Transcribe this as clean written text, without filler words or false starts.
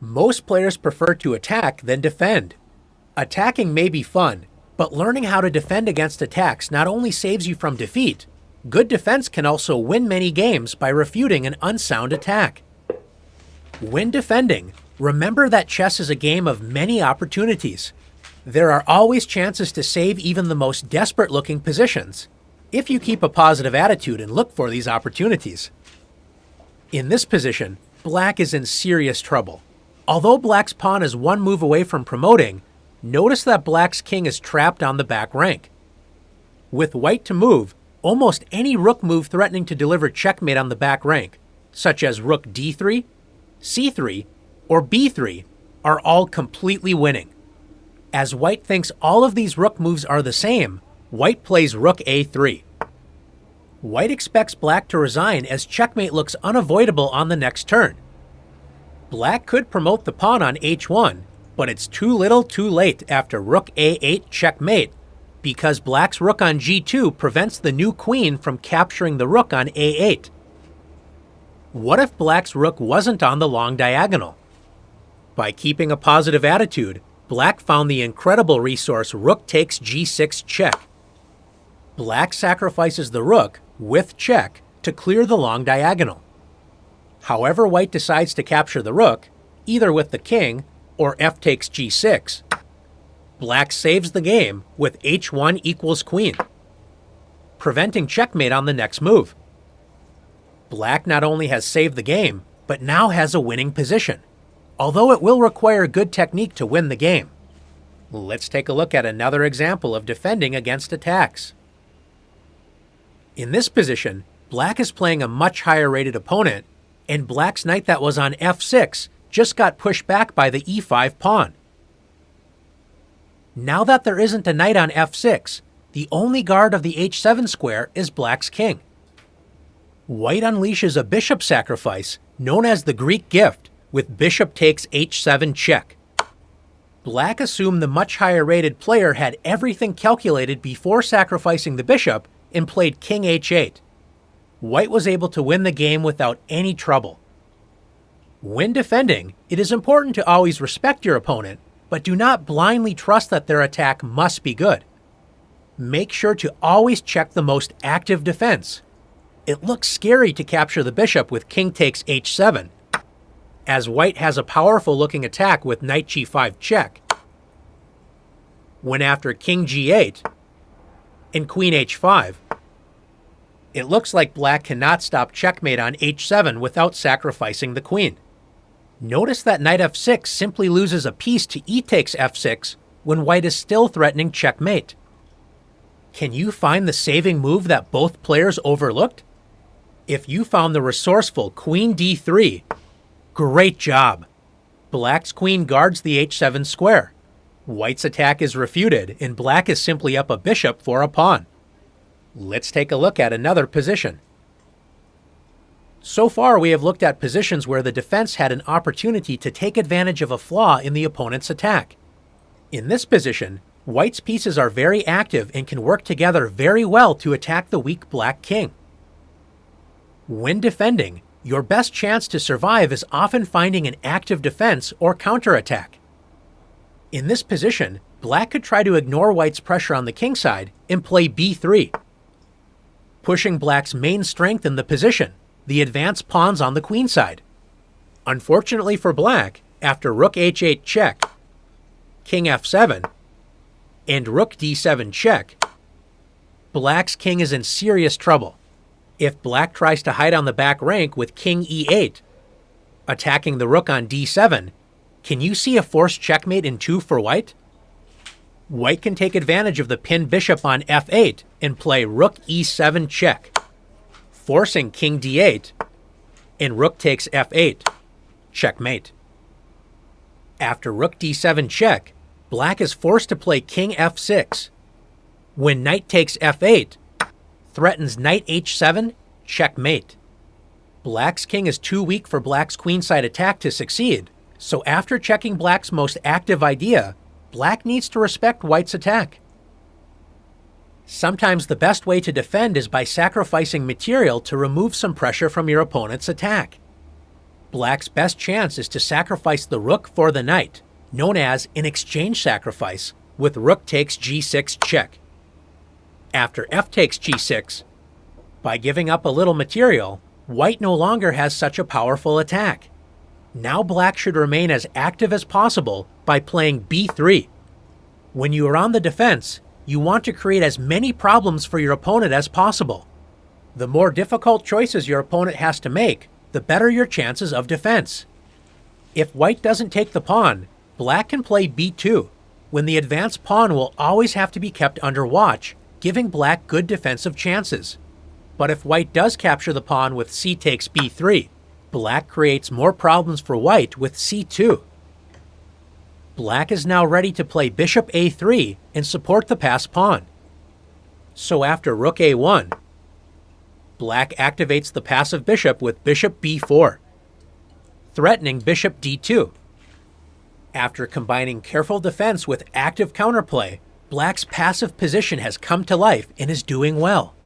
Most players prefer to attack than defend. Attacking may be fun, but learning how to defend against attacks not only saves you from defeat, good defense can also win many games by refuting an unsound attack. When defending, remember that chess is a game of many opportunities. There are always chances to save even the most desperate-looking positions, if you keep a positive attitude and look for these opportunities. In this position, Black is in serious trouble. Although Black's pawn is one move away from promoting, notice that Black's king is trapped on the back rank. With White to move, almost any rook move threatening to deliver checkmate on the back rank, such as rook d3, c3, or b3, are all completely winning. As White thinks all of these rook moves are the same, White plays rook a3. White expects Black to resign as checkmate looks unavoidable on the next turn. Black could promote the pawn on h1, but it's too little too late after rook a8 checkmate, because Black's rook on g2 prevents the new queen from capturing the rook on a8. What if Black's rook wasn't on the long diagonal? By keeping a positive attitude, Black found the incredible resource rook takes g6 check. Black sacrifices the rook, with check, to clear the long diagonal. However White decides to capture the rook, either with the king or f takes g6, Black saves the game with h1 equals queen, preventing checkmate on the next move. Black not only has saved the game, but now has a winning position, although it will require good technique to win the game. Let's take a look at another example of defending against attacks. In this position, Black is playing a much higher rated opponent, and Black's knight that was on f6 just got pushed back by the e5 pawn. Now that there isn't a knight on f6, the only guard of the h7 square is Black's king. White unleashes a bishop sacrifice, known as the Greek gift, with bishop takes h7 check. Black assumed the much higher rated player had everything calculated before sacrificing the bishop and played king h8. White was able to win the game without any trouble. When defending, it is important to always respect your opponent, but do not blindly trust that their attack must be good. Make sure to always check the most active defense. It looks scary to capture the bishop with king takes h7, as White has a powerful looking attack with knight g5 check. When after king g8 and queen h5, it looks like Black cannot stop checkmate on h7 without sacrificing the queen. Notice that knight f6 simply loses a piece to e takes f6 when White is still threatening checkmate. Can you find the saving move that both players overlooked? If you found the resourceful queen d3, great job! Black's queen guards the h7 square. White's attack is refuted, and Black is simply up a bishop for a pawn. Let's take a look at another position. So far, we have looked at positions where the defense had an opportunity to take advantage of a flaw in the opponent's attack. In this position, White's pieces are very active and can work together very well to attack the weak Black king. When defending, your best chance to survive is often finding an active defense or counterattack. In this position, Black could try to ignore White's pressure on the king side and play b3, pushing Black's main strength in the position, the advanced pawns on the queen side. Unfortunately for Black, after rook h8 check, king f7, and rook d7 check, Black's king is in serious trouble. If Black tries to hide on the back rank with king e8, attacking the rook on d7, can you see a forced checkmate in 2 for White? White can take advantage of the pinned bishop on f8 and play rook e7 check, forcing king d8, and rook takes f8, checkmate. After rook d7 check, Black is forced to play king f6. When knight takes f8, threatens knight h7, checkmate. Black's king is too weak for Black's queenside attack to succeed, so after checking Black's most active idea, Black needs to respect White's attack. Sometimes the best way to defend is by sacrificing material to remove some pressure from your opponent's attack. Black's best chance is to sacrifice the rook for the knight, known as an exchange sacrifice, with rook takes g6 check. After f takes g6, by giving up a little material, white no longer has such a powerful attack. Now black should remain as active as possible by playing b3. When you are on the defense, you want to create as many problems for your opponent as possible. The more difficult choices your opponent has to make, the better your chances of defense. If white doesn't take the pawn, black can play b2, when the advanced pawn will always have to be kept under watch, giving black good defensive chances. But if white does capture the pawn with c takes b3, black creates more problems for white with c2. Black is now ready to play bishop a3 and support the passed pawn. So after rook a1, black activates the passive bishop with bishop b4, threatening bishop d2. After combining careful defense with active counterplay, black's passive position has come to life and is doing well.